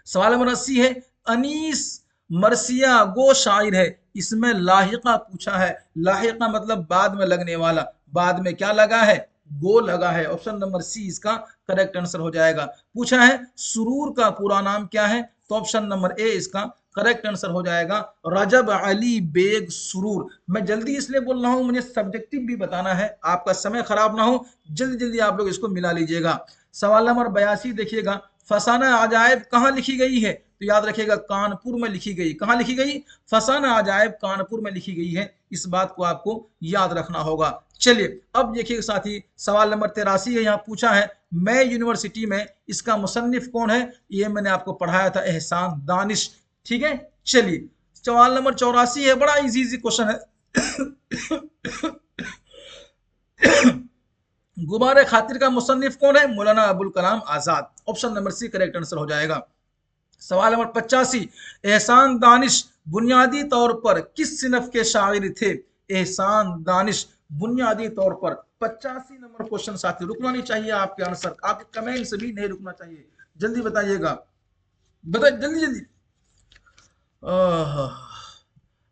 S1: सवाल नंबर 80 है, अनीस मरसिया गो शायर है, इसमें लाहिका पूछा है। लाहिका मतलब बाद में लगने वाला, बाद में क्या लगा है, गो लगा है। ऑप्शन नंबर सी इसका करेक्ट आंसर हो जाएगा। पूछा है सुरूर का पूरा नाम क्या है, तो ऑप्शन नंबर ए इसका करेक्ट आंसर हो जाएगा, रजब अली बेग सुरूर। मैं जल्दी इसलिए बोल रहा हूं, मुझे सब्जेक्टिव भी बताना है, आपका समय खराब ना हो, जल्दी जल्दी आप लोग इसको मिला लीजिएगा। सवाल नंबर 82 देखिएगा, फसाना अजायब कहाँ लिखी गई है, तो याद रखिएगा कानपुर में लिखी गई। कहाँ लिखी गई, फसाना अजायब कानपुर में लिखी गई है, इस बात को आपको याद रखना होगा। चलिए अब देखिए साथी, सवाल नंबर 83 है, यहाँ पूछा है मैं यूनिवर्सिटी में, इसका मुसन्निफ कौन है, ये मैंने आपको पढ़ाया था, एहसान दानिश। ठीक है, चलिए सवाल नंबर 84 है, बड़ा इजी इजी क्वेश्चन है। गुबारे खातिर का मुसन्निफ कौन है, Maulana Abul Kalam Azad. Option number C correct answer हो जाएगा। सवाल नंबर 85, एहसान दानिश बुनियादी तौर पर किस सिनफ के शायर थे। एहसान दानिश बुनियादी तौर पर 85 नंबर क्वेश्चन साथी, रुकना नहीं चाहिए आपके आंसर, आपके कमेंट से भी नहीं रुकना चाहिए, जल्दी बताइएगा, बताइए जल्दी जल्दी।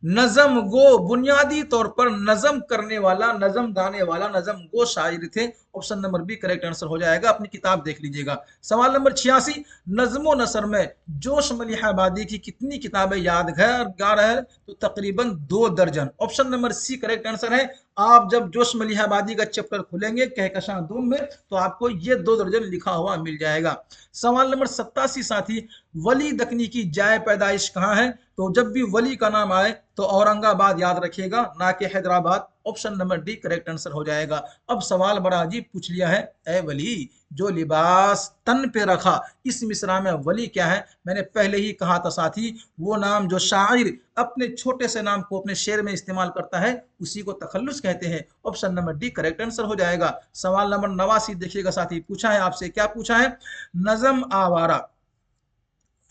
S1: नजम गो बुनियादी तौर पर नजम करने वाला, नजम गाने वाला, नजम गो शायर थे। Option number B correct answer हो जाएगा, अपनी किताब देख लीजिएगा। सवाल नंबर 86, नज्मो नसर में जोश मलिहाबादी की कितनी किताबें यादगार है, तो तकरीबन 2 दर्जन। Option number C correct answer है। आप जब जोश मलिहाबादी का चैप्टर खोलेंगे कहकशां दुम में, तो आपको ये 2 दर्जन लिखा हुआ मिल जाएगा। सवाल नंबर 87 साथी, वली दकनी की जाय पैदाइश कहाँ है, तो जब भी वली का नाम आए तो औरंगाबाद याद रखिएगा, ना कि Hyderabad. Option number D correct answer हो जाएगा। अब सवाल बड़ा अजीब पूछ लिया है, ए वली जो लिबास तन पे रखा, इस मिसरा में वली क्या है। मैंने पहले ही कहा था साथी, वो नाम जो शायर अपने छोटे से नाम को अपने शेर में इस्तेमाल करता है, उसी को तखल्लुस कहते हैं। Option number D correct answer हो जाएगा। सवाल नंबर 89 देखिएगा साथी, पूछा है आपसे, क्या पूछा है, नजम आवारा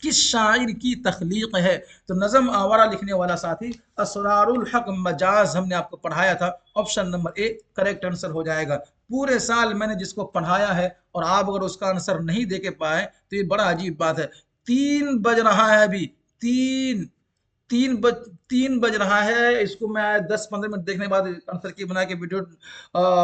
S1: किस शायर की तख्लीक है, तो नज़म आवारा लिखने वाला साथी असरारुल हक मजाज, हमने आपको पढ़ाया था। Option number A correct answer हो जाएगा। पूरे साल मैंने जिसको पढ़ाया है और आप अगर उसका आंसर नहीं दे के पाए तो ये बड़ा अजीब बात है। 3 बज रहा है अभी, तीन तीन बज रहा है, इसको मैं 10-15 मिनट देखने के बाद आंसर की बना के वीडियो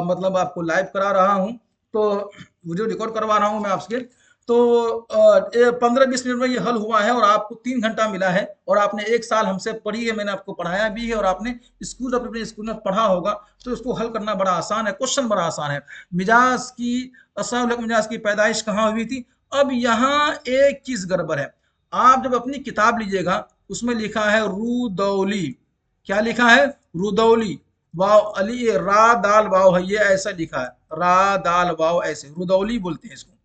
S1: मतलब आपको लाइव करा रहा हूँ, तो वीडियो रिकॉर्ड करवा रहा हूँ मैं आपसे। तो 15-20 मिनट में ये हल हुआ है और आपको 3 घंटा मिला है, और आपने 1 साल हमसे पढ़ी है, मैंने आपको पढ़ाया भी है, और आपने अपने स्कूल में पढ़ा होगा, तो इसको हल करना बड़ा आसान है, क्वेश्चन बड़ा आसान है। मिजाज की मिजाज की पैदाइश कहाँ हुई थी। अब यहाँ एक चीज गड़बड़ है, आप जब अपनी किताब लीजिएगा उसमें लिखा है रूदौली, क्या लिखा है, रुदौली, वाव अली रा दाल वाव है, ये ऐसा लिखा है, रा दाल वाव, ऐसे रुदौली बोलते हैं इसको।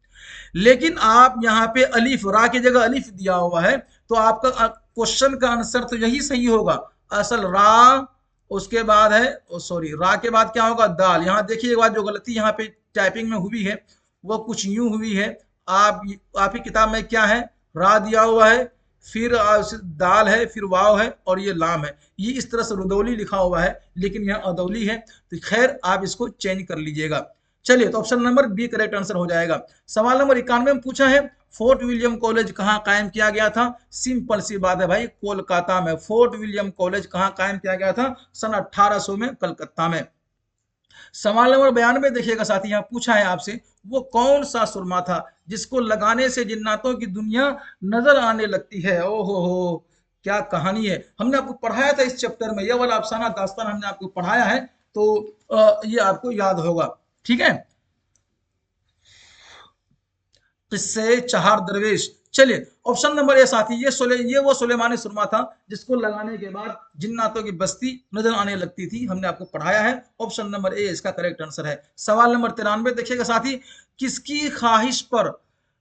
S1: लेकिन आप यहाँ पे अलिफ, रा की जगह अलिफ दिया हुआ है, तो आपका क्वेश्चन का आंसर तो यही सही होगा। असल रा, उसके बाद है सॉरी, रा के बाद क्या होगा, दाल। यहाँ देखिए जो गलती यहाँ पे टाइपिंग में हुई है वो कुछ यूं हुई है, आप ही किताब में क्या है, रा दिया हुआ है, फिर दाल है, फिर वाव है, और ये लाम है, ये इस तरह से रुदौली लिखा हुआ है, लेकिन यहाँ अदौली है। तो खैर आप इसको चेंज कर लीजिएगा। चलिए, तो option number B correct answer हो जाएगा। सवाल नंबर 91 में पूछा है फोर्ट विलियम कॉलेज कहाँ कायम किया गया था। सिंपल सी बात है भाई, कोलकाता में। फोर्ट विलियम कॉलेज कहाँ कायम किया गया था, सन 1800 में, कलकत्ता में। सवाल नंबर 92 देखिएगा साथी, यहाँ पूछा है आपसे, वो कौन सा सुरमा था जिसको लगाने से जिन्नातों की दुनिया नजर आने लगती है। ओहो हो, क्या कहानी है, हमने आपको पढ़ाया था इस चैप्टर में, यह वाला अफसाना दास्तान हमने आपको पढ़ाया है, तो ये आपको याद होगा। ठीक है, किससे, चार दरवेश। चलिए, ऑप्शन नंबर ए साथी, ये वो सुलेमानी सुरमा था जिसको लगाने के बाद जिन्नातों की बस्ती नजर आने लगती थी, हमने आपको पढ़ाया है। ऑप्शन नंबर ए इसका करेक्ट आंसर है। सवाल नंबर 93 देखिएगा साथी, किसकी ख्वाहिश पर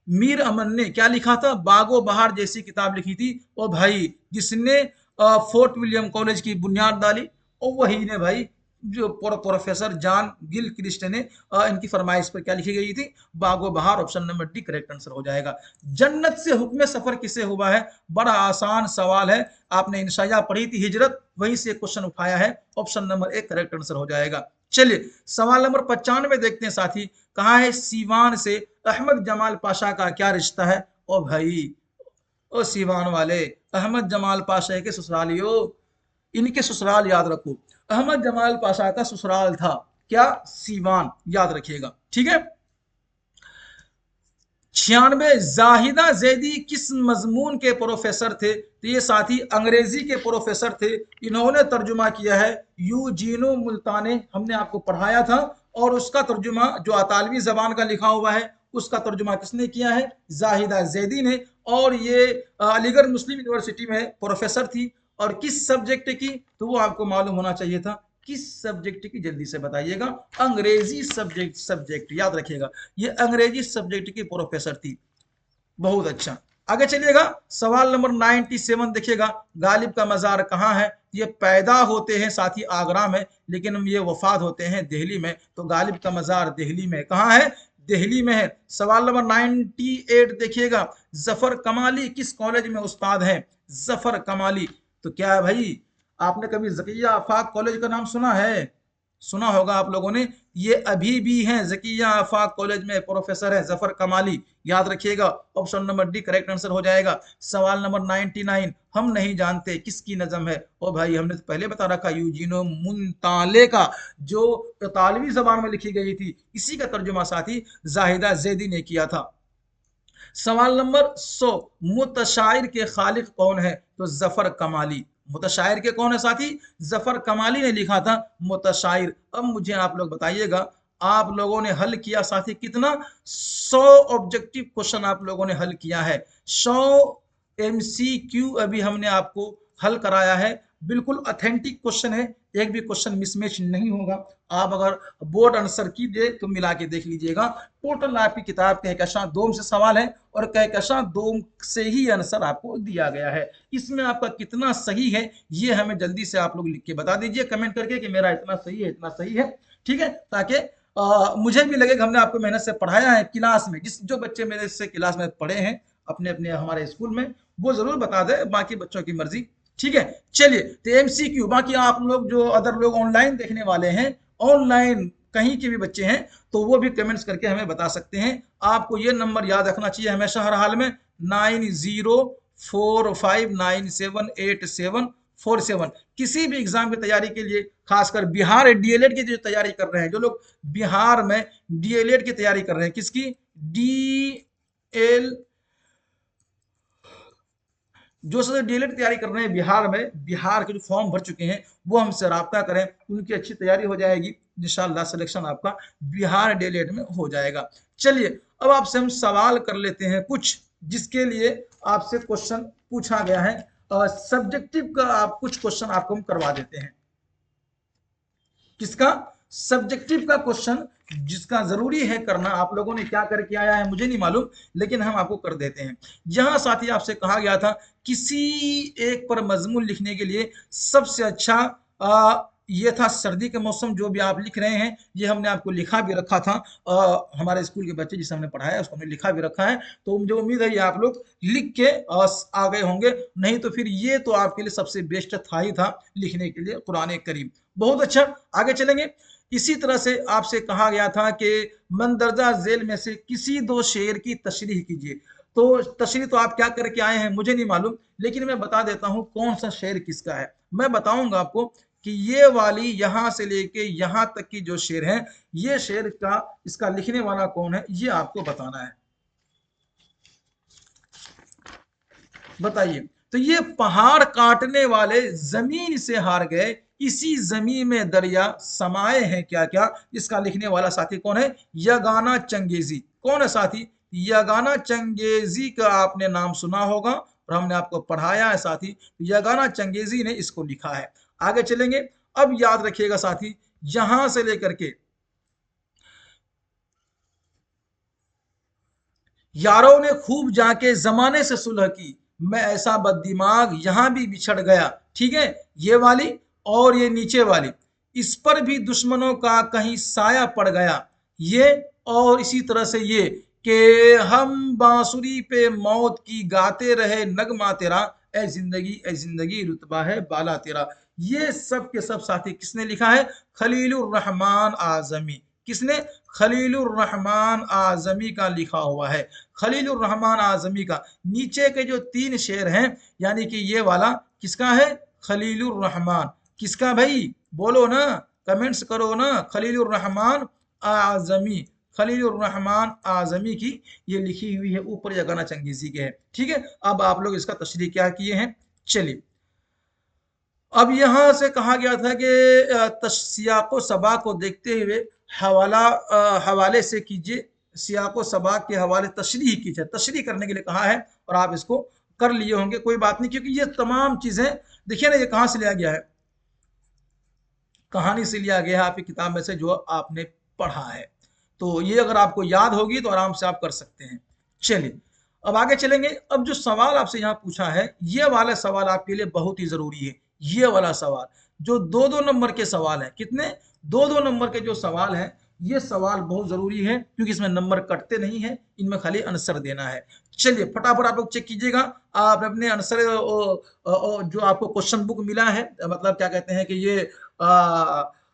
S1: मीर अमन ने क्या लिखा था, बागो बहार जैसी किताब लिखी थी। ओ भाई, जिसने फोर्ट विलियम कॉलेज की बुनियाद डाली, और वही ने भाई, जो प्रोफेसर जॉन गिल क्रिस्ट ने इनकी फरमाइश पर क्या लिखी गई थी, बागो बहार। Option number D correct answer हो जाएगा। जन्नत से हुक्म सफर किसे हुआ है, बड़ा आसान सवाल है, आपने इंशाया पढ़ी थी हिजरत, वहीं से क्वेश्चन उठाया है। Option number A correct answer हो जाएगा। चलिए सवाल नंबर 95 देखते हैं साथी। कहा है सीवान से अहमद जमाल पाशा का क्या रिश्ता है? ओ भाई, ओ सीवान वाले, अहमद जमाल पाशा के ससुरालियो, इनके ससुराल याद रखो। अहमद जमाल पाशा का ससुराल था क्या? सीवान, याद रखिएगा, ठीक है। 96 जाहिदा जैदी किस मजमून के प्रोफेसर थे? तो ये साथी अंग्रेजी के प्रोफेसर थे। इन्होंने तर्जुमा किया है यूजीनो मुल्ताने, हमने आपको पढ़ाया था, और उसका तर्जुमा जो अतालवी जबान का लिखा हुआ है उसका तर्जुमा किसने किया है? जाहिदा जैदी ने। और ये अलीगढ़ मुस्लिम यूनिवर्सिटी में प्रोफेसर थी। और किस सब्जेक्ट की? तो वो आपको मालूम होना चाहिए था। किस सब्जेक्ट की? जल्दी से बताइएगा। अंग्रेजी सब्जेक्ट याद रखिएगा। ये अंग्रेजी सब्जेक्ट की प्रोफेसर थी। बहुत अच्छा, आगे चलिएगा। सवाल नंबर 97 देखिएगा। गालिब का मजार कहाँ है? ये पैदा होते हैं साथी आगरा में, लेकिन ये वफात होते हैं दिल्ली में। तो गालिब का मजार दिल्ली में कहाँ है? दिल्ली में है। सवाल नंबर 98 देखिएगा। जफर कमाली किस कॉलेज में उस्ताद हैं? जफर कमाली, तो क्या है भाई, आपने कभी जकिया आफाक कॉलेज का नाम सुना है? सुना होगा आप लोगों ने। ये अभी भी हैं, जकिया आफाक कॉलेज में प्रोफेसर है जफर कमाली, याद रखिएगा। Option number D correct answer हो जाएगा। सवाल नंबर 99, हम नहीं जानते किसकी नज़म है? ओ भाई, हमने तो पहले बता रखा, यूजीनो मुंताले का, जो इतालवी जबान में लिखी गई थी, इसी का तर्जुमा साथी जाहिदा जैदी ने किया था। सवाल नंबर 100, मुतशायर के खालिक कौन है? तो जफर कमाली। मुतशायर के कौन है साथी? जफर कमाली ने लिखा था मुतशायर। अब मुझे आप लोग बताइएगा, आप लोगों ने हल किया साथी कितना? 100 ऑब्जेक्टिव क्वेश्चन आप लोगों ने हल किया है। 100 एमसीक्यू अभी हमने आपको हल कराया है। बिल्कुल ऑथेंटिक क्वेश्चन है, एक भी क्वेश्चन मिसमैच नहीं होगा। आप अगर बोर्ड आंसर कीजिए तो मिला के देख लीजिएगा। टोटल आपकी किताब कहकशां दोम से सवाल है, और कहकशां दोम से ही आंसर आपको दिया गया है। इसमें आपका कितना सही है ये हमें जल्दी से आप लोग लिख के बता दीजिए कमेंट करके कि मेरा इतना सही है, इतना सही है, ठीक है, ताकि मुझे भी लगे कि हमने आपको मेहनत से पढ़ाया है। क्लास में जो बच्चे मेरे से क्लास में पढ़े हैं अपने अपने हमारे स्कूल में, वो जरूर बता दे, बाकी बच्चों की मर्जी, ठीक है। चलिए, तो एमसीक्यू, बाकी आप लोग जो अदर लोग ऑनलाइन देखने वाले हैं, ऑनलाइन कहीं के भी बच्चे हैं, तो वो भी कमेंट्स करके हमें बता सकते हैं। आपको ये नंबर याद रखना चाहिए हमेशा हर हाल में, 9045978747। किसी भी एग्जाम की तैयारी के लिए, खासकर बिहार डीएलएड की जो तैयारी कर रहे हैं, जो लोग बिहार में डीएलएड की तैयारी कर रहे हैं, किसकी? डीएल, जो सर डीएलएड की तैयारी कर रहे हैं बिहार में, बिहार के जो फॉर्म भर चुके हैं, वो हमसे राब्ता करें, उनकी अच्छी तैयारी हो जाएगी। इंशाल्लाह सिलेक्शन आपका बिहार डीएलएड में हो जाएगा। चलिए, अब आपसे हम सवाल कर लेते हैं कुछ, जिसके लिए आपसे क्वेश्चन पूछा गया है। सब्जेक्टिव का आप कुछ क्वेश्चन आपको हम करवा देते हैं। किसका? सब्जेक्टिव का क्वेश्चन, जिसका जरूरी है करना। आप लोगों ने क्या करके आया है मुझे नहीं मालूम, लेकिन हम आपको कर देते हैं। जहां साथी आपसे कहा गया था किसी एक पर मजमून लिखने के लिए सबसे अच्छा ये था सर्दी के मौसम, जो भी आप लिख रहे हैं, ये हमने आपको लिखा भी रखा था। हमारे स्कूल के बच्चे जिसे हमने पढ़ाया उसको हमने लिखा भी रखा है, तो मुझे उम्मीद है ये आप लोग लिख के आ गए होंगे। नहीं तो फिर ये तो आपके लिए सबसे बेस्ट था ही था लिखने के लिए, कुरान करीम। बहुत अच्छा, आगे चलेंगे। इसी तरह से आपसे कहा गया था कि मंदरजा जेल में से किसी दो शेर की तशरीह कीजिए। तो तशरीह तो आप क्या करके आए हैं मुझे नहीं मालूम, लेकिन मैं बता देता हूं कौन सा शेर किसका है। मैं बताऊंगा आपको कि ये वाली यहां से लेके यहां तक की जो शेर है, ये शेर का इसका लिखने वाला कौन है, ये आपको बताना है। बताइए। तो ये पहाड़ काटने वाले जमीन से हार गए, इसी जमीन में दरिया समाये हैं क्या क्या, इसका लिखने वाला साथी कौन है? यगाना चंगेजी। कौन है साथी? यगाना चंगेजी का आपने नाम सुना होगा और हमने आपको पढ़ाया है साथी। यगाना चंगेजी ने इसको लिखा है। आगे चलेंगे। अब याद रखिएगा साथी, यहां से लेकर के यारों ने खूब जाके जमाने से सुलह की, मैं ऐसा बददिमाग यहां भी बिछड़ गया, ठीक है, ये वाली। और ये नीचे वाली, इस पर भी दुश्मनों का कहीं साया पड़ गया, ये। और इसी तरह से ये कि हम बांसुरी पे मौत की गाते रहे नगमा तेरा, ए जिंदगी रुतबा है बाला तेरा। ये सब के सब साथी किसने लिखा है? खलीलुर रहमान आजमी। किसने? खलीलुर रहमान आजमी का लिखा हुआ है। खलीलुर रहमान आजमी का। नीचे के जो 3 शेर हैं, यानी कि ये वाला किसका है? खलीलुर रहमान। किसका भाई? बोलो ना, कमेंट्स करो ना। खलीलुर रहमान आजमी, खलीलुर रहमान आजमी की ये लिखी हुई है, ऊपर यगाना चंगेजी के है। ठीक है, अब आप लोग इसका तशरीह क्या किए हैं, चलिए। अब यहां से कहा गया था कि सियाको सबा को देखते हुए हवाले से कीजिए, सियाको सबा के हवाले तशरीह कीजिए। तशरीह करने के लिए कहा है और आप इसको कर लिए होंगे, कोई बात नहीं, क्योंकि ये तमाम चीजें देखिए ना, ये कहां से लिया गया है? कहानी से लिया गया है, आपकी किताब में से जो आपने पढ़ा है। तो ये अगर आपको याद होगी तो आराम से आप कर सकते हैं। चलिए अब आगे चलेंगे। अब जो सवाल आपसे यहाँ पूछा है, ये वाला सवाल आपके लिए बहुत ही जरूरी है। ये वाला सवाल जो 2-2 नंबर के सवाल है, कितने? 2-2 नंबर के जो सवाल है, ये सवाल बहुत जरूरी है, क्योंकि इसमें नंबर कटते नहीं है, इनमें खाली आंसर देना है। चलिए फटाफट आप लोग चेक कीजिएगा। आप अपने आंसर जो आपको क्वेश्चन बुक मिला है, मतलब क्या कहते हैं कि ये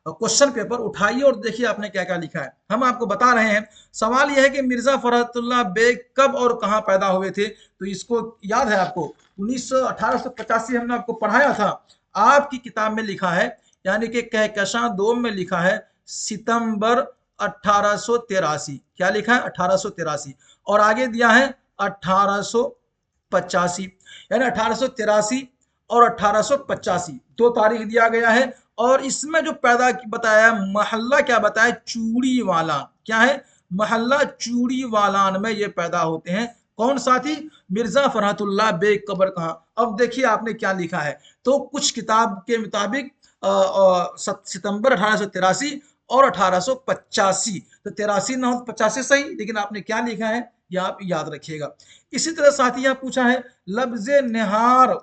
S1: क्वेश्चन पेपर उठाइए और देखिए आपने क्या क्या लिखा है। हम आपको बता रहे हैं। सवाल यह है कि मिर्जा फरहतुल्लाह बेग कब और कहां पैदा हुए थे? तो इसको याद है आपको, 1885 हमने आपको पढ़ाया था। आपकी किताब में लिखा है, यानी कि कहकशां 2 में लिखा है सितंबर 1883। क्या लिखा है? 1883। और आगे दिया है 1885, यानी 1883 और 1885 दो तारीख दिया गया है। और इसमें जो पैदा बताया, महल्ला क्या बताया? चूड़ी वाला। क्या है? महल्ला चूड़ी वालान में ये पैदा होते हैं। कौन साथी? मिर्जा फरहतुल्लाह बेग कब्र कहां? अब देखिए आपने क्या लिखा है। तो कुछ किताब के मुताबिक सितंबर 1883 और 1885, तो 83 ना हो 85 सही, लेकिन आपने क्या लिखा है ये आप याद रखिएगा। इसी तरह साथी यहां पूछा है, लफ्ज निहार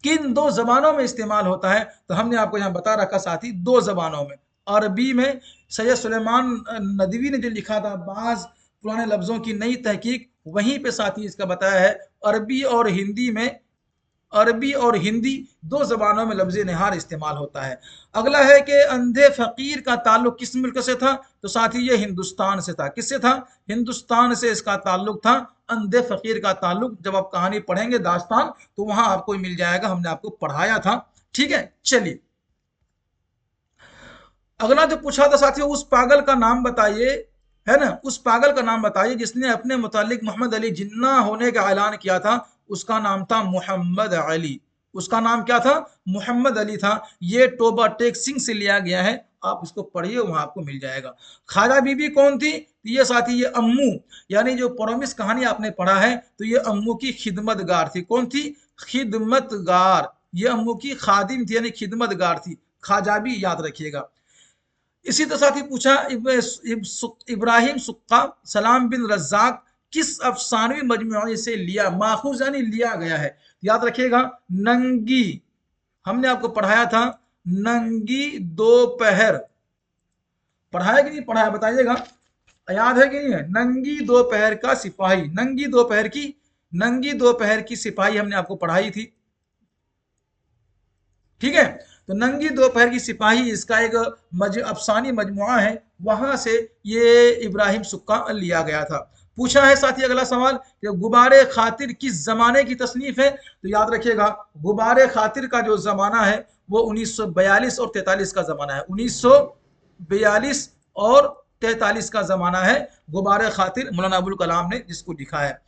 S1: किन 2 जबानों में इस्तेमाल होता है? तो हमने आपको यहां बता रखा साथी, 2 जबानों में। अरबी में सैयद सुलेमान नदवी ने जो लिखा था बाज पुराने लफ्जों की नई तहकीक, वहीं पे साथी इसका बताया है। अरबी और हिंदी में, अरबी और हिंदी 2 जबानों में लफ्ज निहार इस्तेमाल होता है। अगला है कि अंधे फकीर का ताल्लुक किस मुल्क से था? तो साथी ये हिंदुस्तान से था। किससे था? हिंदुस्तान से इसका ताल्लुक था। अंधे फकीर का ताल्लुक, जब आप कहानी पढ़ेंगे दास्तान, तो वहां आपको मिल जाएगा, हमने आपको पढ़ाया था। ठीक है, चलिए अगला जो पूछा था साथियों, उस पागल का नाम बताइए, है ना, उस पागल का नाम बताइए जिसने अपने मुतालिक मोहम्मद अली जिन्ना होने का ऐलान किया था। उसका नाम था मोहम्मद अली। उसका नाम क्या था? मोहम्मद अली था। ये टोबा टेक सिंह से लिया गया है, आप इसको पढ़िए, वहां आपको मिल जाएगा। ख्वाजा बीबी कौन थी? तो ये साथी ये अम्मू, यानी जो प्रोमिस कहानी आपने पढ़ा है, तो ये अम्मू की खिदमतगार थी। कौन थी? खिदमतगार। ये अम्मू की खादिम थी, यानी खिदमतगार थी। ख्वाजा भी याद रखिएगा। इसी तरह साथ ही पूछा, इब्राहिम सुक्का सलाम बिन रज्जाक किस अफसानवी मजमूई से लिया, माखूज यानी लिया गया है? याद रखिएगा, नंगी, हमने आपको पढ़ाया था नंगी दोपहर। पढ़ाया कि नहीं पढ़ाया बताइएगा, याद है कि नहीं है? नंगी दोपहर का सिपाही, नंगी दोपहर की, नंगी दोपहर की सिपाही हमने आपको पढ़ाई थी। ठीक है, तो नंगी दोपहर की सिपाही इसका एक अफसानी मजमुआ है, वहां से ये इब्राहिम सुक्का लिया गया था। पूछा है साथी अगला सवाल कि गुबारे खातिर किस जमाने की तसनीफ है? तो याद रखिएगा, गुबारे खातिर का जो जमाना है वो 1942 और 43 का जमाना है। 1942 और 43 का जमाना है। गुबारे खातिर मौलाना अबुल कलाम ने जिसको लिखा है।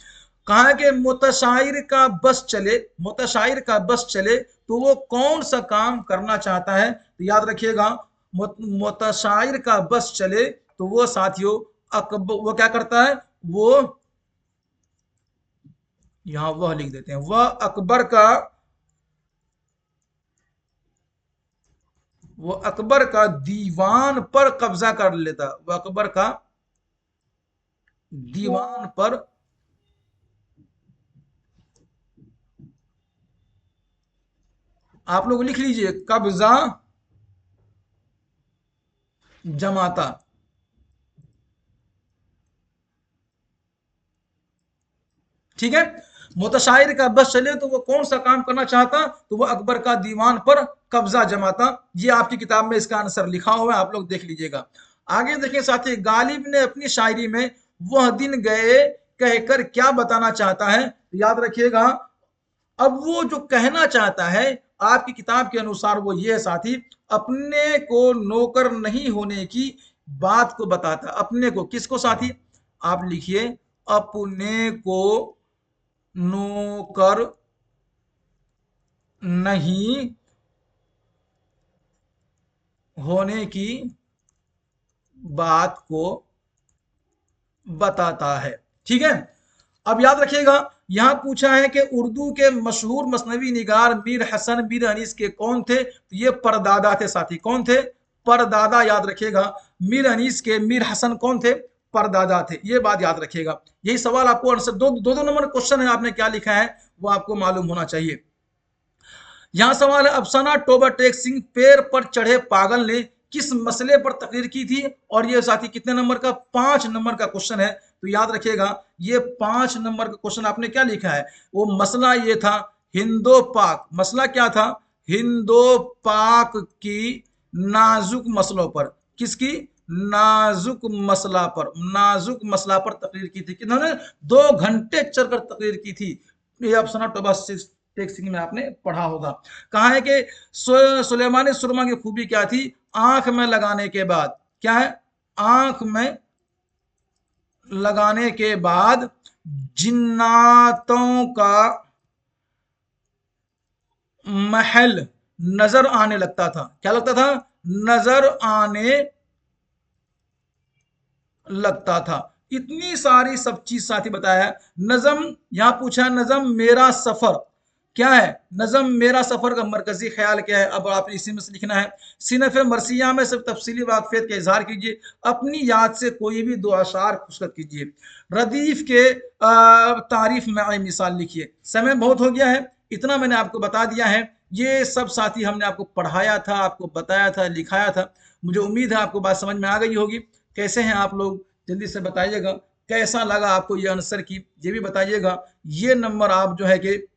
S1: कहा कि मुतशाइर का बस चले, मुतशाइर का बस चले तो वो कौन सा काम करना चाहता है? तो याद रखिएगा, मुतशाइर का बस चले तो वो साथियों वो क्या करता है? वो यहां वह लिख देते हैं, वह अकबर का, वो अकबर का दीवान पर कब्जा कर लेता, वह अकबर का दीवान पर, आप लोग लिख लीजिए, कब्जा जमाता। ठीक है, मुतशायर का बस चले तो वो कौन सा काम करना चाहता, तो वो अकबर का दीवान पर कब्जा जमाता। ये आपकी किताब में इसका आंसर लिखा हुआ है, आप लोग देख लीजिएगा। आगे देखिए साथी, गालिब ने अपनी शायरी में वह दिन गए कहकर क्या बताना चाहता है, याद रखिएगा। अब वो जो कहना चाहता है आपकी किताब के अनुसार वो ये है साथी, अपने को नौकर नहीं होने की बात को बताता। अपने को, किसको साथी, आप लिखिए, अपने को नौकर नहीं होने की बात को बताता है। ठीक है, अब याद रखिएगा, यहां पूछा है कि उर्दू के मशहूर मसनवी निगार मीर हसन मीर अनीस के कौन थे, तो ये परदादा थे साथी। कौन थे, परदादा, याद रखिएगा। मीर अनीस के मीर हसन कौन थे, परदादा थे। ये बात याद रखिएगा। यही सवाल आपको आंसर, दो नंबर क्वेश्चन है, आपने क्या लिखा है वो आपको मालूम होना चाहिए। यहां सवाल है, अफसाना टोबा टेक सिंह पेड़ पर चढ़े पागल ने किस मसले पर तकरीर की थी, और ये साथी कितने नंबर का, 5 नंबर का क्वेश्चन है। तो याद रखिएगा, ये 5 नंबर का क्वेश्चन आपने क्या लिखा है, वो मसला ये था हिंदो पाक। मसला क्या था, हिंदो पाक की नाजुक मसलों पर, किसकी, नाजुक मसला पर, नाजुक मसला पर तकरीर की थी। किन्होंने, 2 घंटे चलकर तकरीर की थी। ये अफसाना टोबा टेक सिंह में आपने पढ़ा होगा। कहा है कि सुलेमानी सुरमा की खूबी क्या थी, आंख में लगाने के बाद, क्या है, आंख में लगाने के बाद जिन्नातों का महल नजर आने लगता था। क्या लगता था, नजर आने लगता था। इतनी सारी सब चीज साथी बताया। नजम, यहां पूछा नजम मेरा सफर क्या है, नजम मेरा सफर का मरकजी ख्याल क्या है, अब आपने इसी में से लिखना है। सिनफ मरसिया में सिर्फ तफसीली वाकफियत का इजहार कीजिए, अपनी याद से कोई भी 2 अशार खुशखत कीजिए। रदीफ के तारीफ में मिसाल लिखिए। समय बहुत हो गया है, इतना मैंने आपको बता दिया है। ये सब साथी हमने आपको पढ़ाया था, आपको बताया था, लिखाया था। मुझे उम्मीद है आपको बात समझ में आ गई होगी। कैसे हैं आप लोग, जल्दी से बताइएगा। कैसा लगा आपको ये आंसर की, ये भी बताइएगा। ये नंबर आप जो है कि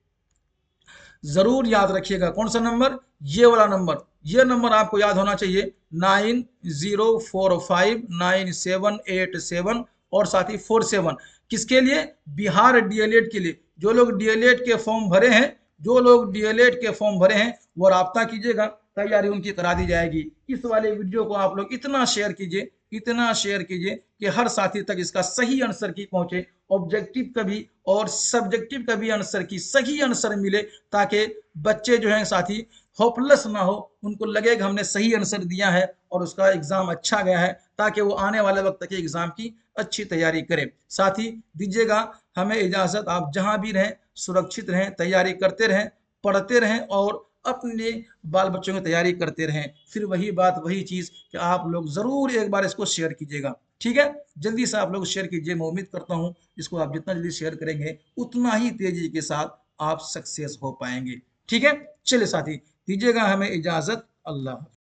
S1: जरूर याद रखिएगा। कौन सा नंबर, ये वाला नंबर, ये नंबर आपको याद होना चाहिए, 90459787 और साथ ही 47। किसके लिए, बिहार डीएलएड के लिए। जो लोग डीएलएड के फॉर्म भरे हैं, जो लोग डीएलएड के फॉर्म भरे हैं वो राब्ता कीजिएगा, तैयारी उनकी करा दी जाएगी। इस वाले वीडियो को आप लोग इतना शेयर कीजिए, इतना शेयर कीजिए कि हर साथी तक इसका सही आंसर की पहुंचे, ऑब्जेक्टिव का भी और सब्जेक्टिव का भी आंसर की सही आंसर मिले, ताकि बच्चे जो हैं साथी होपलेस ना हो, उनको लगे कि हमने सही आंसर दिया है और उसका एग्जाम अच्छा गया है, ताकि वो आने वाले वक्त के एग्जाम की अच्छी तैयारी करें। साथी दीजिएगा हमें इजाजत, आप जहां भी रहें सुरक्षित रहें, तैयारी करते रहें, पढ़ते रहें और अपने बाल बच्चों की तैयारी करते रहें। फिर वही बात, वही चीज कि आप लोग जरूर एक बार इसको शेयर कीजिएगा। ठीक है, जल्दी से आप लोग शेयर कीजिए। मैं उम्मीद करता हूं इसको आप जितना जल्दी शेयर करेंगे उतना ही तेजी के साथ आप सक्सेस हो पाएंगे। ठीक है, चलिए साथी दीजिएगा हमें इजाजत। अल्लाह।